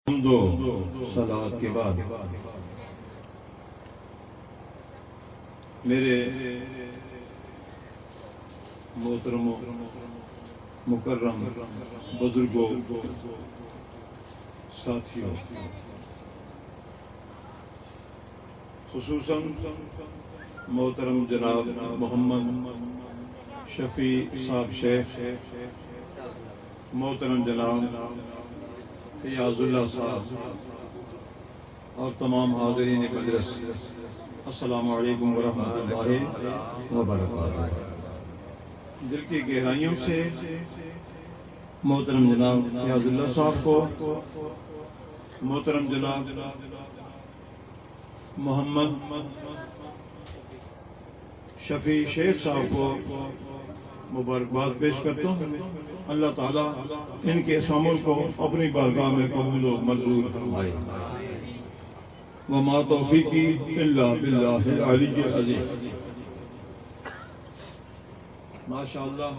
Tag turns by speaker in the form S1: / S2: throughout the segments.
S1: صلوات کے بعد میرے محترم مکرم بزرگوں ساتھیوں، خصوصاً محترم جناب محمد شفیع صاحب شیخ، محترم جناب فیاض اللہ صاحب اور تمام حاضرین مجلس، السلام علیکم ورحمۃ اللہ وبرکاتہ۔ دل کی گہرائیوں سے محترم جناب فیاض اللہ صاحب کو، محترم جناب محمد شفیع شیخ صاحب کو مبارکباد پیش کرتا ہوں۔ اللہ تعالیٰ ان کے اس عمل کو اپنی بارگاہ میں قبول و منظور فرمائے۔ وما توفیقی الا باللہ العلی العظیم۔ ماشاءاللہ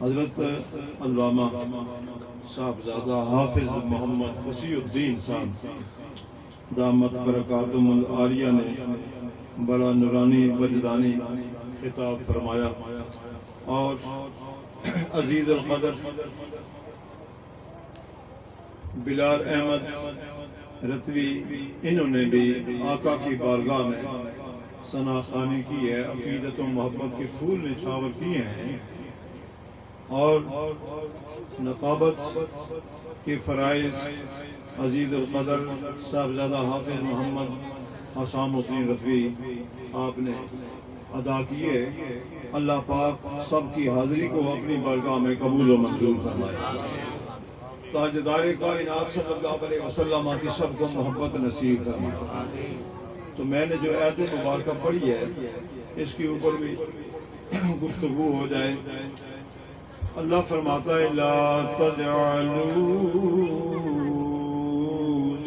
S1: حضرت علامہ صاحبزادہ حافظ محمد فصیح الدین صاحب دامت برکاتہم العالیہ نے بڑا نورانی وجدانی خطاب فرمایا، اور عزیز القدر بلال احمد رتوی انہوں نے بھی آقا کی بارگاہ میں ثنا خوانی کی ہے، عقیدت و محبت کے پھول نچھاور کیے ہیں، اور نقابت کے فرائض عزیز القدر صاحبزادہ حافظ محمد حسام حسین رفیع آپ نے ادا کیے۔ اللہ پاک سب کی حاضری کو اپنی بارگاہ میں قبول و منظور فرمائے۔ تاجدار کائنات صلی اللہ علیہ وسلم کی سب کو محبت نصیب فرمائے۔ تو میں نے جو آیت مبارکہ پڑھی ہے اس کے اوپر بھی گفتگو ہو جائے۔ اللہ فرماتا ہے لا تجعلوا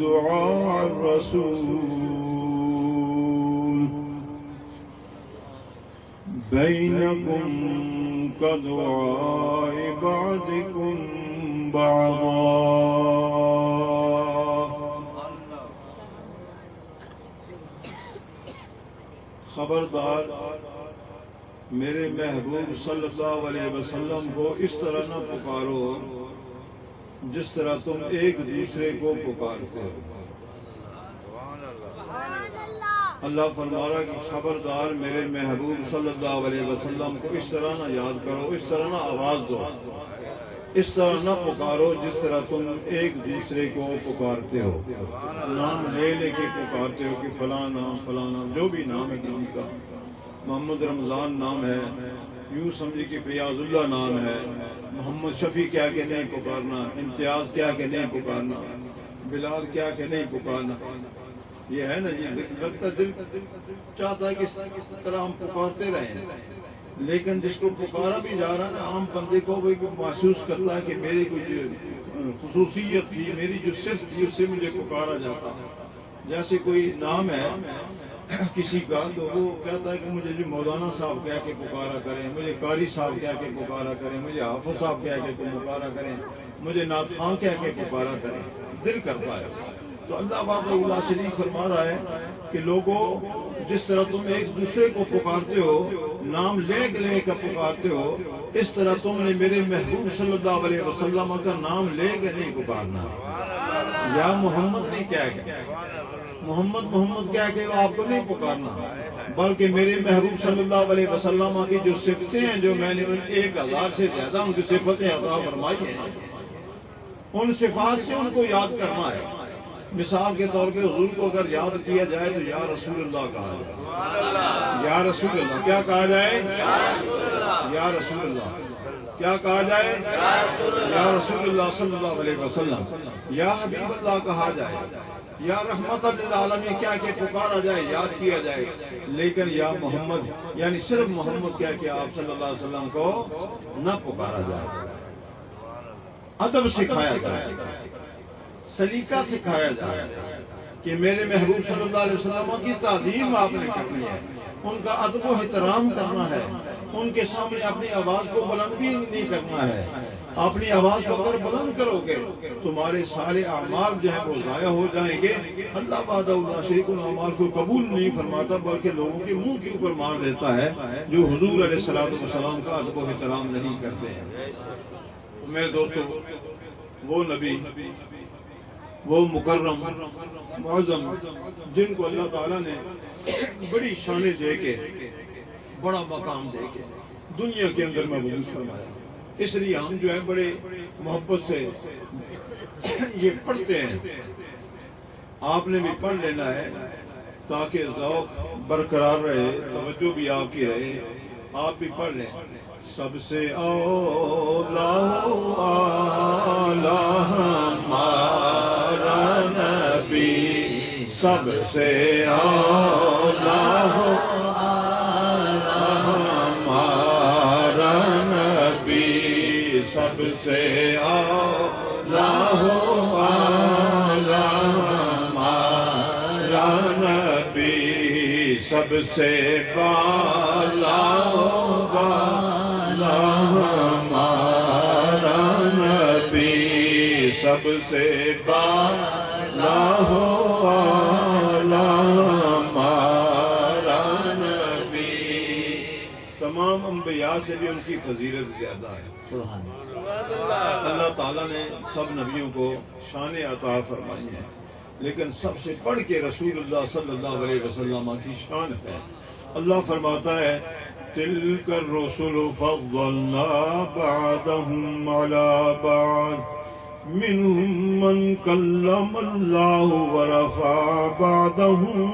S1: دعاء الرسول بینکم کدعاء بعضکم بعضا۔ خبردار میرے محبوب صلی اللہ علیہ وسلم کو اس طرح نہ پکارو جس طرح تم ایک دوسرے کو پکارتے ہو۔ اللہ فرما رہا کہ خبردار میرے محبوب صلی اللہ علیہ وسلم کو اس طرح نہ یاد کرو، اس طرح نہ آواز دو، اس طرح نہ پکارو جس طرح تم ایک دوسرے کو پکارتے ہو، نام لے لے کے پکارتے ہو کہ فلاں نام فلاں نام، جو بھی نام ہے کسی کا، محمد رمضان نام ہے، یوں سمجھے کہ فیاض اللہ نام ہے، محمد شفیع کیا کہ نہیں پکارنا، امتیاز کیا کہ نہیں پکارنا، بلال کیا کہ نہیں پکارنا۔ یہ ہے نا جی، لگتا دل چاہتا ہے کہ اس طرح ہم پکارتے رہیں، لیکن جس کو پکارا بھی جا رہا ہے نا، عام بندے کو وہ محسوس کرتا ہے کہ میری کچھ خصوصیت تھی، میری جو صفت تھی اس سے مجھے پکارا جاتا۔ جیسے کوئی نام ہے کسی کا تو وہ کہتا ہے کہ مجھے جو مولانا صاحب کہہ کے پکارا کریں، مجھے قاری صاحب کہہ کے پکارا کریں، مجھے حافظ صاحب کہہ کے پکارا کریں، مجھے نعت خواں کہہ کے پکارا کریں، دل کرتا ہے۔ تو اللہ وحدہ لا شریک فرما رہا ہے کہ لوگوں جس طرح تم ایک دوسرے کو پکارتے ہو، نام لے لے کر پکارتے ہو، اس طرح تم نے میرے محبوب صلی اللہ علیہ وسلم کا نام لے کے نہیں پکارنا۔ یا محمد نہیں کہہ کے، محمد محمد کہہ کے آپ کو نہیں پکارنا، بلکہ میرے محبوب صلی اللہ علیہ وسلم کی جو صفتیں ہیں، جو میں نے 1000 سے زیادہ ان کی صفتیں عطا فرمائی ہیں، ان صفات سے ان کو یاد کرنا ہے۔ مثال کے طور پہ حضور کو اگر یاد کیا جائے تو یا رسول اللہ کہا جائے، یا رسول اللہ کیا کہا جائے، یا رسول اللہ کیا کہا جائے، یا رسول اللہ صلی اللہ علیہ وسلم، یا حبیب اللہ کہا جائے، یا رحمت للعالمین کیا کہ پکارا جائے، یاد کیا جائے، لیکن یا محمد یعنی صرف محمد کیا کہ آپ صلی اللہ علیہ وسلم کو نہ پکارا جائے۔ ادب سکھایا جائے، سلیقہ سکھایا جائے کہ میرے محبوب صلی اللہ علیہ وسلم کی تعظیم آپ نے کرنی ہے، ان کا ادب و احترام کرنا ہے، ان کے سامنے اپنی آواز کو بلند بھی نہیں کرنا ہے، اپنی آواز کو اگر بلند کرو گے تمہارے سارے اعمال جو ہیں وہ ضائع ہو جائیں گے۔ اللہ وحدہ لا شریک له اعمال کو قبول نہیں فرماتا بلکہ لوگوں کے منہ کے اوپر مار دیتا ہے جو حضور علیہ السلام کا ادب و احترام نہیں کرتے ہیں۔ میرے دوستو، وہ نبی، وہ مکرم معظم جن کو اللہ تعالیٰ نے بڑی شانیں دے کے، بڑا مقام دے کے دنیا کے اندر مبعوث فرمایا، اس لیے ہم جو ہے بڑے محبت سے یہ پڑھتے ہیں۔ آپ نے بھی پڑھ لینا ہے تاکہ ذوق برقرار رہے، توجہ بھی آپ کی رہے، آپ بھی پڑھ لیں۔ سب سے اولا اعلیٰ ہمارا نبی، سب سے اولا ہمارا نبی، سب سے اولا ہمارا نبی، سب سے بالا ہمارا نبی، سب سے بالا ہمارا نبی۔ تمام انبیاء سے بھی ان کی فضیلت زیادہ ہے۔
S2: سبحان
S1: اللہ تعالیٰ نے سب نبیوں کو شان عطا فرمائی ہے، لیکن سب سے بڑھ کے رسول اللہ صلی اللہ علیہ وسلم کی شان ہے۔ اللہ فرماتا ہے تلک الرسل فضلنا بعضهم على بعض منهم من کلم اللہ ورفع بعضهم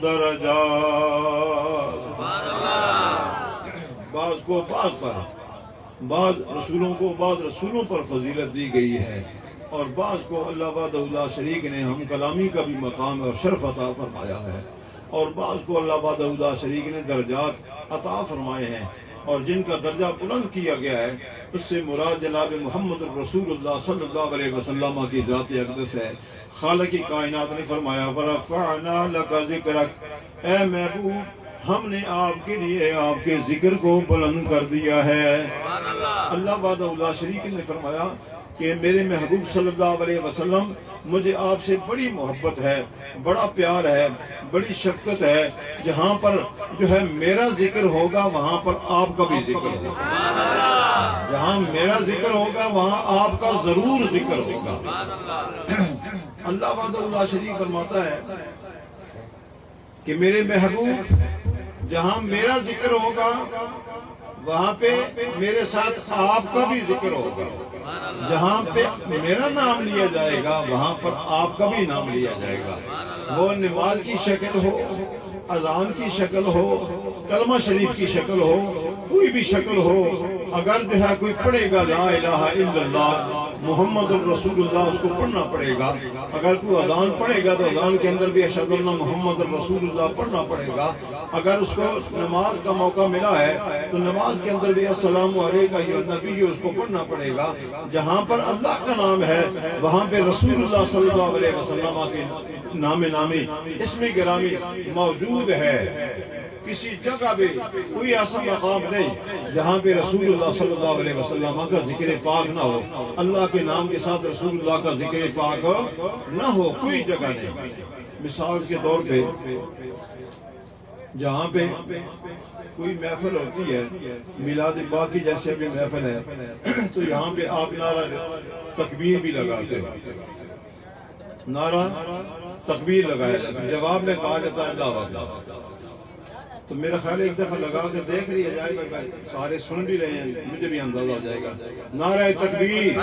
S1: درجات۔ بعض کو بعض پر، بعض رسولوں کو بعض رسولوں پر فضیلت دی گئی ہے، اور بعض کو اللہ وحدہ لا شریک نے ہم کلامی کا بھی مقام اور شرف عطا فرمایا ہے، اور بعض کو اللہ وحدہ لا شریک نے درجات عطا فرمائے ہیں، اور جن کا درجہ بلند کیا گیا ہے اس سے مراد جناب محمد الرسول اللہ صلی اللہ علیہ وسلم کی ذات اقدس ہے۔ خالق کائنات نے فرمایا وَرَفَعْنَا لَكَ ذِكْرَكَ، اے محبوب ہم نے آپ کے لیے آپ کے ذکر کو بلند کر دیا ہے۔ اللہ وحدہ لا شریک نے فرمایا کہ میرے محبوب صلی اللہ علیہ وسلم مجھے آپ سے بڑی محبت ہے، بڑا پیار ہے، بڑی شفقت ہے، جہاں پر جو ہے میرا ذکر ہوگا وہاں پر آپ کا بھی ذکر ہوگا، جہاں میرا ذکر ہوگا وہاں آپ کا ضرور ذکر ہوگا۔ اللہ وحدہ لا شریک فرماتا ہے کہ میرے محبوب جہاں میرا ذکر ہوگا وہاں پہ میرے ساتھ آپ کا بھی ذکر ہوگا، جہاں پہ میرا نام لیا جائے گا وہاں پر آپ کا بھی نام لیا جائے گا۔ وہ نماز کی شکل ہو، اذان کی شکل ہو، کلمہ شریف کی شکل ہو، کوئی بھی شکل ہو، اگر جو ہے کوئی پڑھے گا لا الہ الا اللہ محمد الرسول اللہ اس کو پڑھنا پڑے گا۔ اگر کوئی اذان پڑھے گا تو اذان کے اندر بھی اشہد ان محمد الرسول اللہ پڑھنا پڑے گا۔ اگر اس کو نماز کا موقع ملا ہے تو نماز کے اندر بھی السلام علیکم ایھا النبی اس کو پڑھنا پڑے گا۔ جہاں پر اللہ کا نام ہے وہاں پہ رسول اللہ صلی اللہ علیہ وسلم کے نام نامی اسم گرامی موجود ہے۔ کسی جگہ بھی کوئی ایسا مقام نہیں جہاں پہ رسول اللہ صلی اللہ علیہ وسلم کا ذکر پاک نہ ہو، اللہ کے نام کے ساتھ رسول اللہ کا ذکر پاک نہ ہو، کوئی جگہ نہیں۔ مثال کے طور پہ جہاں پہ کوئی محفل ہوتی ہے، میلاد پاک کی جیسے بھی محفل ہے، تو یہاں پہ آپ نعرہ تکبیر بھی لگاتے ہیں، نعرہ تکبیر لگایا، جواب میں کہا جاتا ہے اللہ اکبر۔ تو میرا خیال ایک دفعہ لگا کے دیکھ لیا جائے گا، سارے سن بھی رہے ہیں، مجھے بھی اندازہ ہو جائے گا۔ نعرہ تکبیر،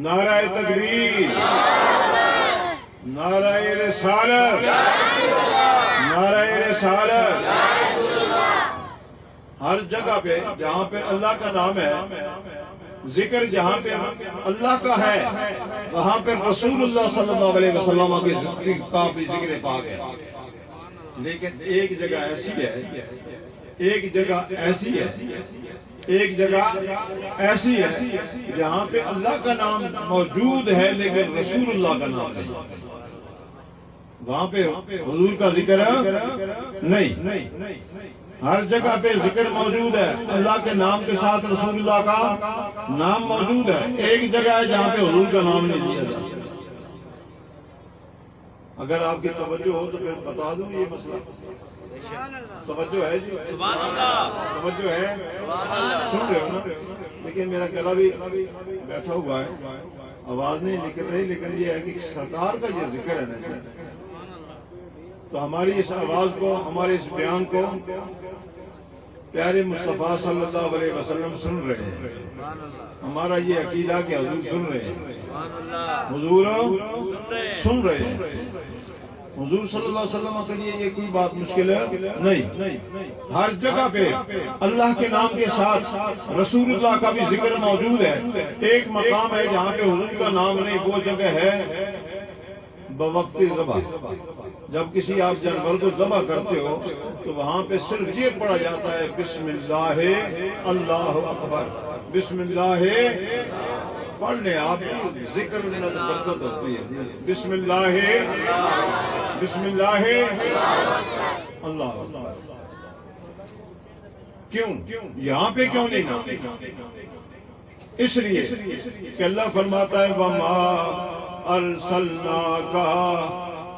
S1: نعرہ تکبیر، نعرہ رسالت، نعرہ رسالت۔ ہر جگہ پہ جہاں پہ اللہ کا نام ہے، ذکر جہاں پہ اللہ کا ہے وہاں پہ رسول اللہ صلی اللہ علیہ وسلم کے ذکر کا بھی ذکر پاک ہے۔ لیکن ایک جگہ ایسی ہے، ایک جگہ ایسی ہے، ایک جگہ ایسی ہے جہاں پہ اللہ کا نام موجود ہے لیکن رسول اللہ کا نام نہیں، وہاں پہ حضور کا ذکر نہیں۔ ہر جگہ پہ ذکر موجود ہے، اللہ کے نام کے ساتھ رسول اللہ کا نام موجود ہے. ایک جگہ ہے جہاں پہ حضور کا نام نہیں لیا جاتا. اگر آپ کی توجہ ہو تو پھر بتا دوں یہ مسئلہ. توجہ ہے جی؟ توجہ ہے؟ سن رہے ہو نا؟ لیکن میرا گلا بھی بیٹھا ہوا ہے، آواز نہیں نکل رہی، لیکن یہ ہے کہ سرکار کا یہ ذکر ہے نا، تو ہماری اس آواز کو، ہمارے اس بیان کو پیارے مصطفیٰ صلی اللہ علیہ وسلم سن رہے ہیں. ہمارا یہ عقیدہ کہ حضور سن رہے ہیں، حضور سن رہے ہیں. حضور صلی اللہ علیہ وسلم کے لیے یہ کوئی بات مشکل ہے نہیں. ہر جگہ پہ اللہ کے نام کے ساتھ رسول اللہ کا بھی ذکر موجود ہے. ایک مقام ہے جہاں پہ حضور کا نام نہیں، وہ جگہ ہے بوقت ذبح. جب کسی آپ جانور کو ذبح کرتے ہو تو وہاں پہ صرف یہ پڑھا جاتا ہے بسم اللہ اللہ اکبر، بسم اللہ. پڑھ لیں آپ، ذکر برکت ہوتی ہے. بسم اللہ، بسم اللہ اللہ. کیوں یہاں پہ کیوں نہیں نام؟ اس لیے کہ اللہ فرماتا ہے وَمَا أَرْسَلْنَاكَ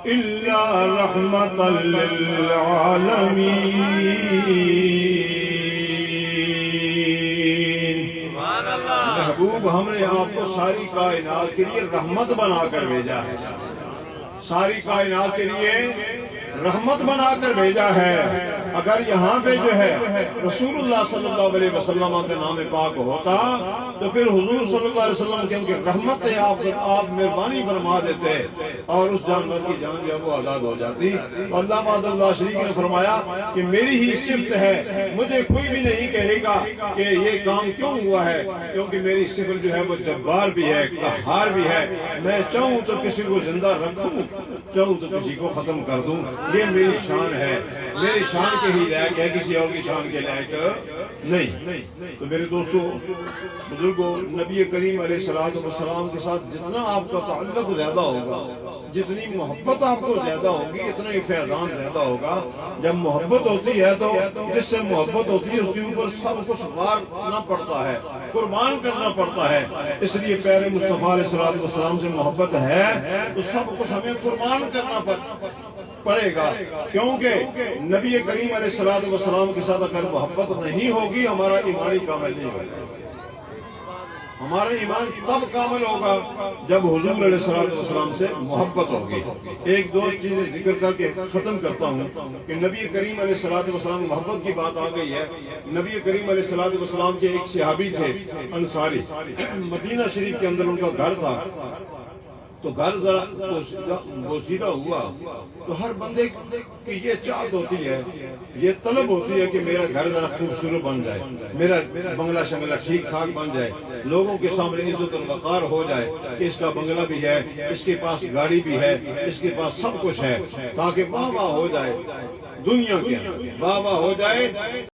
S1: إِلَّا رَحْمَةً لِّلْعَالَمِينَ. محبوب ہم نے آپ کو ساری کائنات کے لیے رحمت بنا کر بھیجا ہے، ساری کائنات کے لیے رحمت بنا کر بھیجا ہے. اگر یہاں پہ جو ہے رسول اللہ صلی اللہ علیہ وسلم کا نام پاک ہوتا تو پھر حضور صلی اللہ علیہ وسلم کے ان کی رحمت ہے، آپ مہربانی فرما دیتے اور اس جانور کی جان جو ہے وہ آزاد ہو جاتی. اللہ وحدہ اللہ شریک نے فرمایا کہ میری ہی صفت ہے، مجھے کوئی بھی نہیں کہے گا کہ یہ کام کیوں ہوا ہے، کیونکہ میری صفت جو ہے وہ جبار بھی ہے، قہار بھی ہے. میں چاہوں تو کسی کو زندہ رکھوں، چاہوں تو کسی کو ختم کر دوں. یہ میری شان ہے، میری شان کے ہی لائق ہے، کسی اور کی شان کے لائق نہیں. تو میرے دوستو بزرگوں، نبی کریم علیہ السلام کے ساتھ جتنا آپ کا تعلق زیادہ ہوگا، جتنی محبت آپ کو زیادہ ہوگی، اتنا ہی فیضان زیادہ ہوگا. جب محبت ہوتی ہے تو جس سے محبت ہوتی ہے اس کے اوپر سب کچھ وارنا پڑتا ہے، قربان کرنا پڑتا ہے. اس لیے پیارے مصطفیٰ علیہ السلام سے محبت ہے تو سب کچھ ہمیں قربان کرنا پڑے گا. کیونکہ نبی کریم علیہ السلام کے ساتھ اگر محبت نہیں ہوگی ہمارا ایمان کامل نہیں ہوگا. ہمارا ایمان تب کامل ہوگا جب حضور علیہ السلام سے محبت ہوگی. ایک دو چیزیں ذکر کر کے ختم کرتا ہوں کہ نبی کریم علیہ السلام محبت کی بات آ گئی ہے. نبی کریم علیہ السلام کے ایک صحابی تھے انصاری، مدینہ شریف کے اندر ان کا گھر تھا. تو گھر ذرا بوسیدہ ہوا تو ہر بندے کی یہ چاہت ہوتی ہے، یہ طلب ہوتی ہے کہ میرا گھر ذرا خوبصورت بن جائے، میرا بنگلہ شنگلہ ٹھیک ٹھاک بن جائے، لوگوں کے سامنے عزت و وقار ہو جائے کہ اس کا بنگلہ بھی ہے، اس کے پاس گاڑی بھی ہے، اس کے پاس سب کچھ ہے، تاکہ واہ واہ ہو جائے، دنیا کے واہ واہ ہو جائے.